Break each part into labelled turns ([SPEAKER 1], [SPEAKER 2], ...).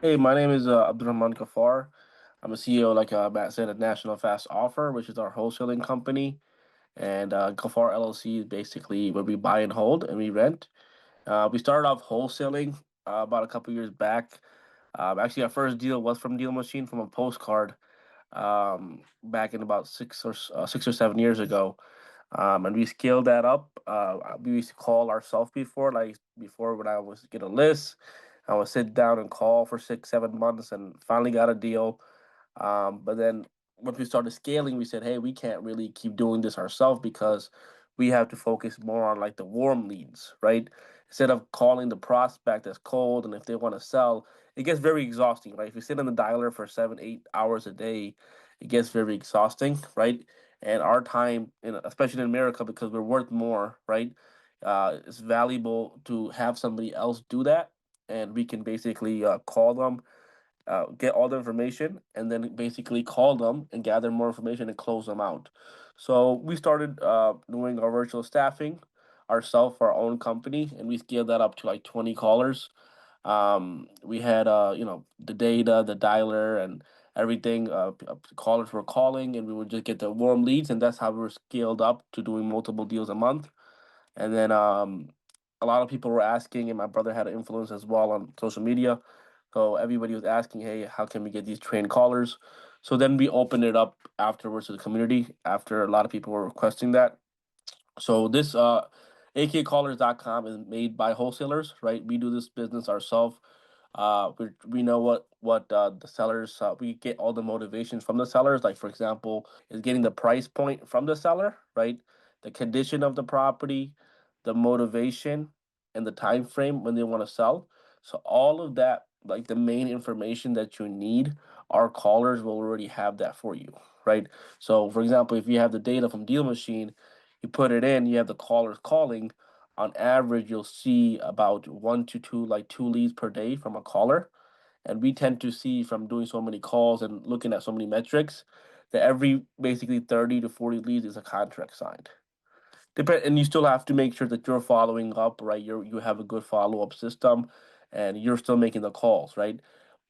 [SPEAKER 1] Hey, my name is Abdul Ghaffar. I'm a CEO, like Matt said, at National Fast Offer, which is our wholesaling company. And Ghaffar LLC is basically where we buy and hold and we rent. We started off wholesaling about a couple years back. Actually, our first deal was from DealMachine from a postcard back in about 6 or 7 years ago. And we scaled that up. We used to call ourselves before, like before when I was get a list, I would sit down and call for 6, 7 months, and finally got a deal. But then once we started scaling, we said, hey, we can't really keep doing this ourselves because we have to focus more on like the warm leads, right? Instead of calling the prospect that's cold, and if they want to sell, it gets very exhausting, right? If you sit on the dialer for 7, 8 hours a day, it gets very exhausting, right? And our time, especially in America, because we're worth more, right? It's valuable to have somebody else do that, and we can basically call them, get all the information, and then basically call them and gather more information and close them out. So we started doing our virtual staffing ourselves for our own company, and we scaled that up to like 20 callers. We had the data, the dialer, and everything. Callers were calling, and we would just get the warm leads, and that's how we were scaled up to doing multiple deals a month. And then a lot of people were asking, and my brother had an influence as well on social media. So everybody was asking, hey, how can we get these trained callers? So then we opened it up afterwards to the community after a lot of people were requesting that. So this akcallers.com is made by wholesalers, right? We do this business ourselves. We know what the sellers, we get all the motivations from the sellers. Like for example, is getting the price point from the seller, right? The condition of the property, the motivation, and the time frame when they want to sell. So all of that, like the main information that you need, our callers will already have that for you, right? So for example, if you have the data from Deal Machine, you put it in, you have the callers calling. On average, you'll see about one to two, like two leads per day from a caller. And we tend to see from doing so many calls and looking at so many metrics that every basically 30 to 40 leads is a contract signed. And you still have to make sure that you're following up, right? You have a good follow up system, and you're still making the calls, right?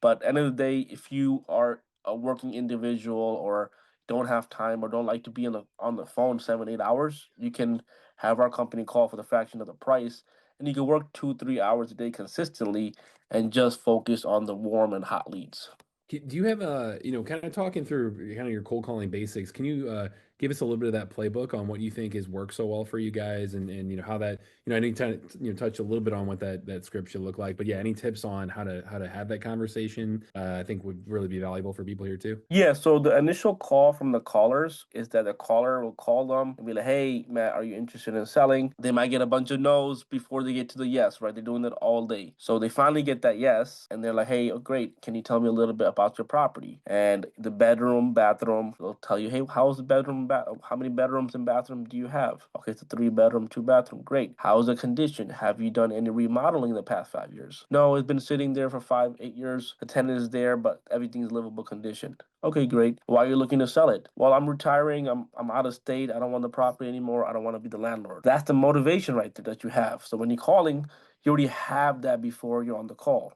[SPEAKER 1] But end of the day, if you are a working individual or don't have time or don't like to be on the phone 7, 8 hours, you can have our company call for the fraction of the price, and you can work 2, 3 hours a day consistently and just focus on the warm and hot leads.
[SPEAKER 2] Do you have kind of talking through kind of your cold calling basics? Can you give us a little bit of that playbook on what you think has worked so well for you guys, and how that I need to touch a little bit on what that script should look like, but yeah, any tips on how to have that conversation? I think would really be valuable for people here too.
[SPEAKER 1] Yeah, so the initial call from the callers is that the caller will call them and be like, hey, Matt, are you interested in selling? They might get a bunch of no's before they get to the yes, right? They're doing it all day. So they finally get that yes, and they're like, hey, oh, great. Can you tell me a little bit about your property? And the bedroom, bathroom, they'll tell you, hey, how's the bedroom, how many bedrooms and bathroom do you have? Okay, it's a 3 bedroom, 2 bathroom. Great. How's the condition? Have you done any remodeling in the past 5 years? No, it's been sitting there for 5, 8 years. The tenant is there, but everything's livable condition. Okay, great. Why are you looking to sell it? Well, I'm retiring. I'm out of state. I don't want the property anymore. I don't want to be the landlord. That's the motivation right there that you have. So when you're calling, you already have that before you're on the call.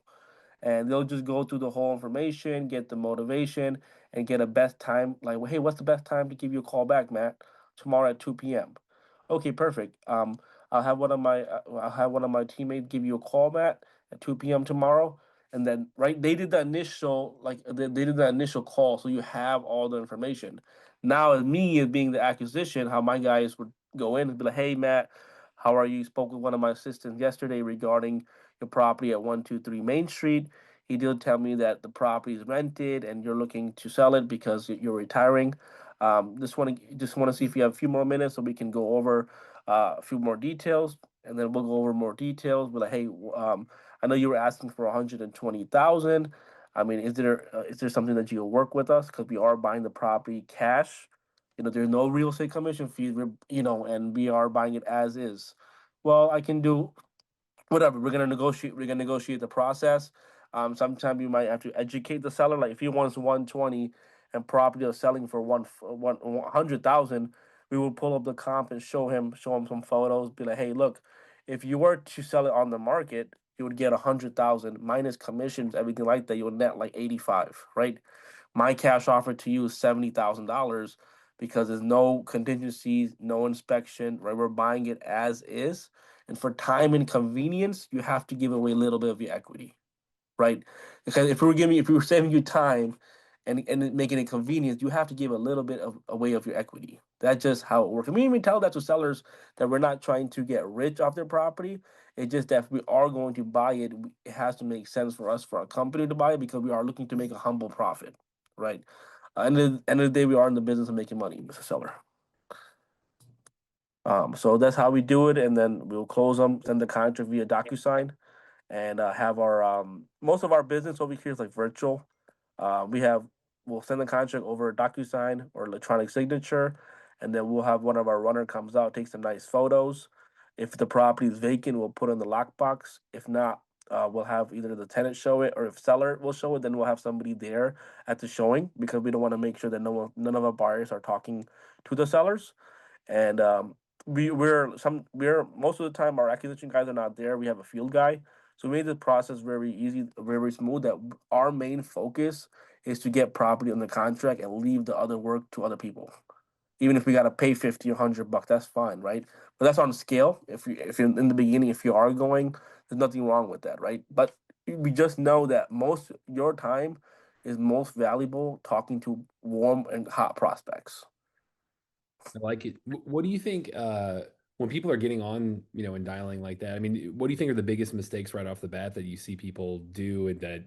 [SPEAKER 1] And they'll just go through the whole information, get the motivation, and get a best time. Like, well, hey, what's the best time to give you a call back, Matt? Tomorrow at 2 p.m. Okay, perfect. I'll have one of my teammates give you a call, Matt, at 2 p.m. tomorrow. And then, right, they did the initial, like they did the initial call, so you have all the information. Now, as me as being the acquisition, how my guys would go in and be like, "Hey, Matt, how are you? Spoke with one of my assistants yesterday regarding your property at 123 Main Street. He did tell me that the property is rented and you're looking to sell it because you're retiring. Just want to see if you have a few more minutes so we can go over a few more details, and then we'll go over more details. We're like, hey, I know you were asking for 120,000. I mean, is there something that you'll work with us because we are buying the property cash? There's no real estate commission fees. And we are buying it as is. Well, I can do whatever. We're gonna negotiate the process. Sometimes you might have to educate the seller. Like if he wants 120 and property is selling for 100,000, we will pull up the comp and show him some photos. Be like, hey, look, if you were to sell it on the market, you would get 100,000 minus commissions, everything like that. You would net like 85, right? My cash offer to you is $70,000 because there's no contingencies, no inspection, right? We're buying it as is. And for time and convenience, you have to give away a little bit of your equity, right? Because if we were saving you time and making it convenient, you have to give a little bit of away of your equity. That's just how it works. And we even tell that to sellers that we're not trying to get rich off their property. It's just that if we are going to buy it, it has to make sense for us, for our company to buy it, because we are looking to make a humble profit, right? End of the day, we are in the business of making money, Mr. Seller. So that's how we do it, and then we'll close them, send the contract via DocuSign, and have our most of our business over here is like virtual. We have we'll send the contract over a DocuSign or electronic signature, and then we'll have one of our runner comes out, takes some nice photos. If the property is vacant, we'll put it in the lockbox. If not, we'll have either the tenant show it, or if seller will show it, then we'll have somebody there at the showing, because we don't want to make sure that none of our buyers are talking to the sellers. And we're most of the time our acquisition guys are not there. We have a field guy, so we made the process very easy, very smooth. That our main focus is to get property on the contract and leave the other work to other people. Even if we gotta pay 50 or $100, that's fine, right? But that's on scale. If you're in the beginning, if you are going, there's nothing wrong with that, right? But we just know that most your time is most valuable talking to warm and hot prospects.
[SPEAKER 2] I like it. What do you think when people are getting on, and dialing like that? I mean, what do you think are the biggest mistakes right off the bat that you see people do and that,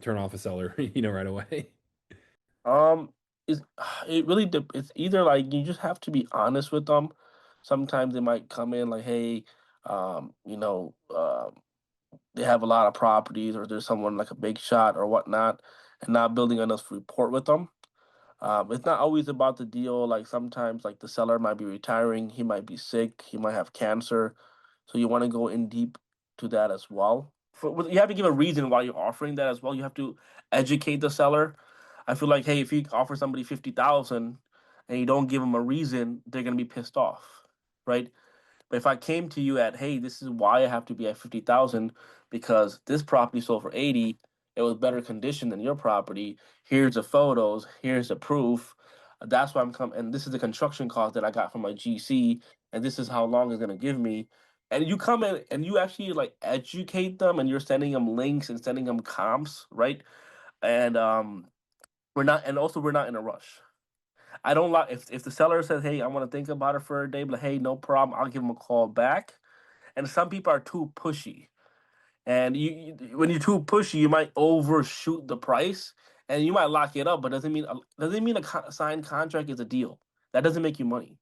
[SPEAKER 2] turn off a seller, right away?
[SPEAKER 1] Um, is it really it's either like you just have to be honest with them. Sometimes they might come in like, hey, they have a lot of properties, or there's someone like a big shot or whatnot, and not building enough rapport with them. It's not always about the deal. Like sometimes, like the seller might be retiring, he might be sick, he might have cancer, so you want to go in deep to that as well. You have to give a reason why you're offering that as well. You have to educate the seller. I feel like, hey, if you offer somebody 50,000 and you don't give them a reason, they're gonna be pissed off, right? But if I came to you at, hey, this is why I have to be at 50,000, because this property sold for 80, it was better condition than your property. Here's the photos, here's the proof. That's why I'm coming, and this is the construction cost that I got from my GC, and this is how long it's gonna give me. And you come in and you actually like educate them, and you're sending them links and sending them comps, right? And we're not in a rush. I don't like if the seller says, "Hey, I want to think about it for a day," but hey, no problem, I'll give them a call back. And some people are too pushy, and when you're too pushy, you might overshoot the price, and you might lock it up. But doesn't mean a signed contract is a deal. That doesn't make you money.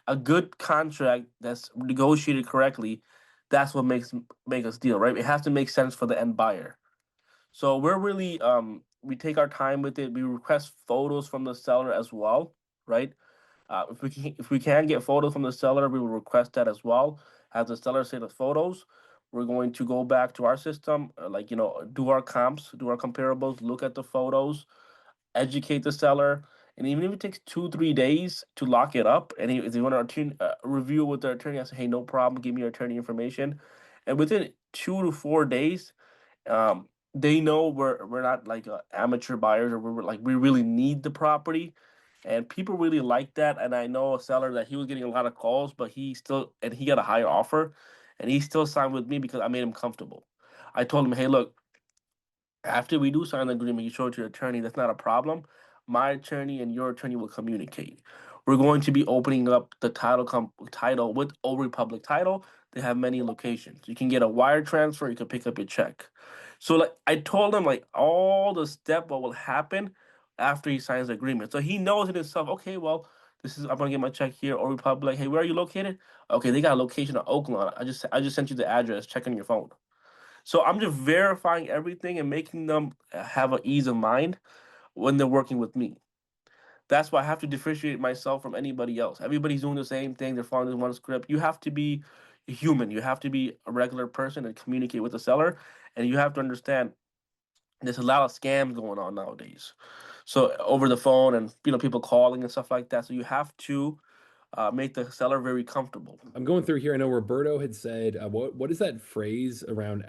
[SPEAKER 1] A good contract that's negotiated correctly, that's what make us deal, right? It has to make sense for the end buyer. So we're really we take our time with it. We request photos from the seller as well, right? If we can get photos from the seller, we will request that as well. Have the seller say the photos. We're going to go back to our system, like do our comps, do our comparables, look at the photos, educate the seller, and even if it takes 2 3 days to lock it up, and if they want to review with their attorney, I say, hey, no problem, give me your attorney information, and within 2 to 4 days, they know we're not like amateur buyers, or we're like we really need the property, and people really like that. And I know a seller that he was getting a lot of calls, but he got a higher offer, and he still signed with me because I made him comfortable. I told him, hey, look, after we do sign the agreement, you show it to your attorney. That's not a problem. My attorney and your attorney will communicate. We're going to be opening up the title with Old Republic Title. They have many locations. You can get a wire transfer. You can pick up your check. So like I told him, like all the step what will happen after he signs the agreement. So he knows it himself. Okay, well, this is I'm gonna get my check here. Old Republic. Hey, where are you located? Okay, they got a location in Oakland. I just sent you the address. Check on your phone. So I'm just verifying everything and making them have an ease of mind when they're working with me. That's why I have to differentiate myself from anybody else. Everybody's doing the same thing. They're following this one script. You have to be human. You have to be a regular person and communicate with the seller. And you have to understand there's a lot of scams going on nowadays. So over the phone and people calling and stuff like that. So you have to make the seller very comfortable.
[SPEAKER 2] I'm going through here. I know Roberto had said, what is that phrase around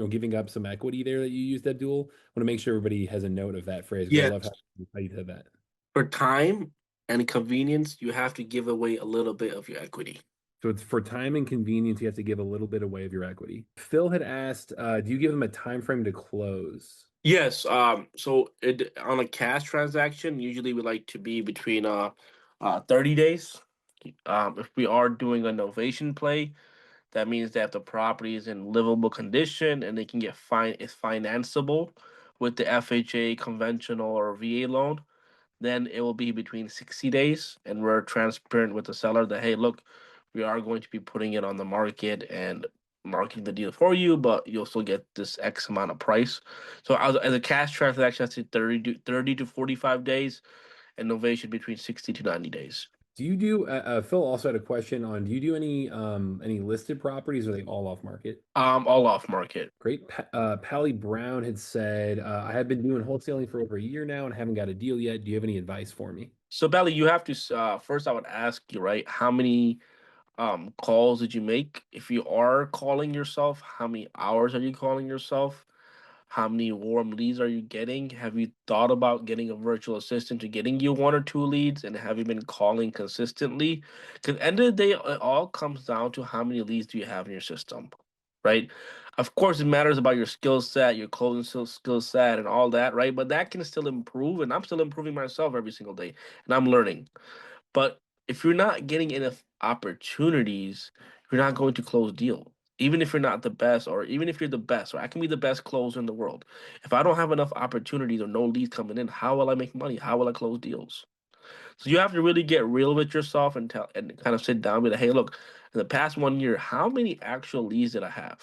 [SPEAKER 2] giving up some equity there that you used, Abdul? I want to make sure everybody has a note of that phrase because I love
[SPEAKER 1] Yes.
[SPEAKER 2] how you said that.
[SPEAKER 1] For time and convenience, you have to give away a little bit of your equity.
[SPEAKER 2] So it's for time and convenience, you have to give a little bit away of your equity. Phil had asked, do you give them a time frame to close?
[SPEAKER 1] Yes. So on a cash transaction, usually we like to be between 30 days. If we are doing a novation play, that means that the property is in livable condition and they can get it's financeable with the FHA conventional or VA loan. Then it will be between 60 days, and we're transparent with the seller that, hey, look, we are going to be putting it on the market and marketing the deal for you, but you'll still get this X amount of price. So as a cash transaction, I say 30 to 45 days, and novation between 60 to 90 days.
[SPEAKER 2] Do you do, Phil also had a question on, do you do any listed properties or are they all off market?
[SPEAKER 1] All off market.
[SPEAKER 2] Great. Pally Brown had said, I have been doing wholesaling for over a year now and haven't got a deal yet. Do you have any advice for me?
[SPEAKER 1] So Belly, you have to first I would ask you, right, how many calls did you make? If you are calling yourself, how many hours are you calling yourself? How many warm leads are you getting? Have you thought about getting a virtual assistant to getting you one or two leads? And have you been calling consistently? Because end of the day, it all comes down to how many leads do you have in your system, right? Of course, it matters about your skill set, your closing skill set, and all that, right? But that can still improve, and I'm still improving myself every single day, and I'm learning. But if you're not getting enough opportunities, you're not going to close deal. Even if you're not the best, or even if you're the best, or I can be the best closer in the world. If I don't have enough opportunities or no leads coming in, how will I make money? How will I close deals? So you have to really get real with yourself and tell and kind of sit down and be like, hey, look, in the past 1 year, how many actual leads did I have?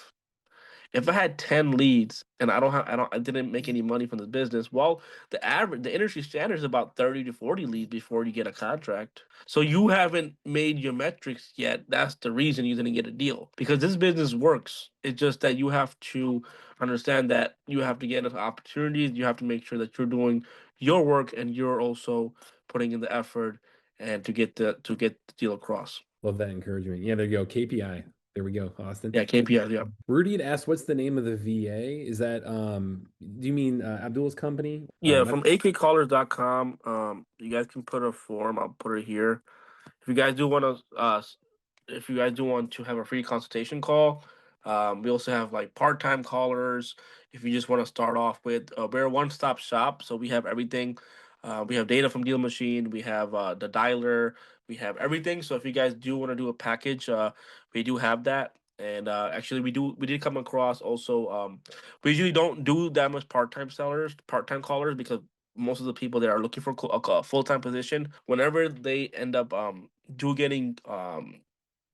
[SPEAKER 1] If I had 10 leads and I didn't make any money from the business, well, the industry standard is about 30 to 40 leads before you get a contract. So you haven't made your metrics yet. That's the reason you didn't get a deal. Because this business works. It's just that you have to understand that you have to get into opportunities. You have to make sure that you're doing your work and you're also putting in the effort and to get the deal across.
[SPEAKER 2] Love that encouragement. Yeah, there you go. KPI. There we go, Austin.
[SPEAKER 1] Yeah, KPIs, yeah.
[SPEAKER 2] Rudy had asked, what's the name of the VA? Is that, do you mean Abdul's company?
[SPEAKER 1] Yeah, from akcallers.com. You guys can put a form. I'll put it here. If you guys do want to, if you guys do want to have a free consultation call, we also have like part-time callers. If you just want to start off with, we're a one-stop shop, so we have everything. We have data from DealMachine. We have the dialer. We have everything. So if you guys do want to do a package, we do have that. And actually, we did come across also. We usually don't do that much part-time callers, because most of the people that are looking for a full-time position, whenever they end up do getting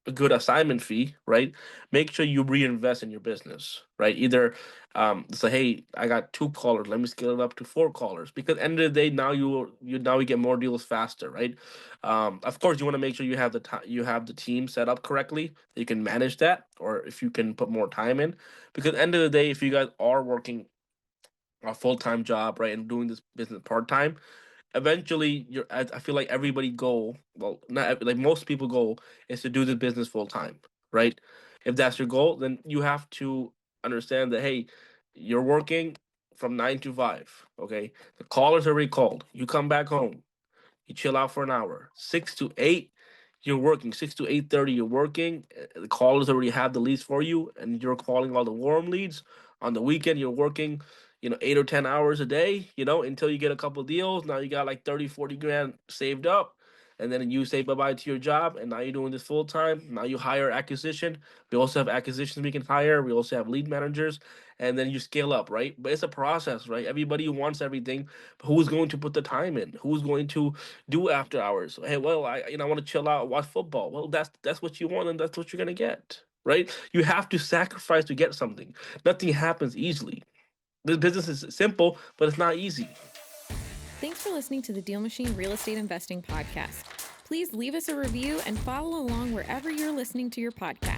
[SPEAKER 1] a good assignment fee, right? Make sure you reinvest in your business, right? Either say, hey, I got two callers, let me scale it up to four callers, because end of the day, now you get more deals faster, right? Of course, you want to make sure you have you have the team set up correctly, that you can manage that, or if you can put more time in, because end of the day, if you guys are working a full-time job, right, and doing this business part-time, eventually I feel like everybody goal, well, not like most people goal is to do this business full time, right? If that's your goal, then you have to understand that, hey, you're working from 9 to 5. Okay, the caller's already called, you come back home, you chill out for an hour. 6 to 8, you're working. 6 to 8:30, you're working. The callers already have the leads for you, and you're calling all the warm leads. On the weekend, you're working, 8 or 10 hours a day, until you get a couple deals. Now you got like 30, 40 grand saved up. And then you say bye bye to your job, and now you're doing this full time. Now you hire acquisition. We also have acquisitions we can hire. We also have lead managers, and then you scale up, right? But it's a process, right? Everybody wants everything, but who's going to put the time in? Who's going to do after hours? Hey, well, I want to chill out, watch football. Well, that's what you want, and that's what you're gonna get, right? You have to sacrifice to get something. Nothing happens easily. This business is simple, but it's not easy.
[SPEAKER 3] Thanks for listening to the Deal Machine Real Estate Investing Podcast. Please leave us a review and follow along wherever you're listening to your podcast.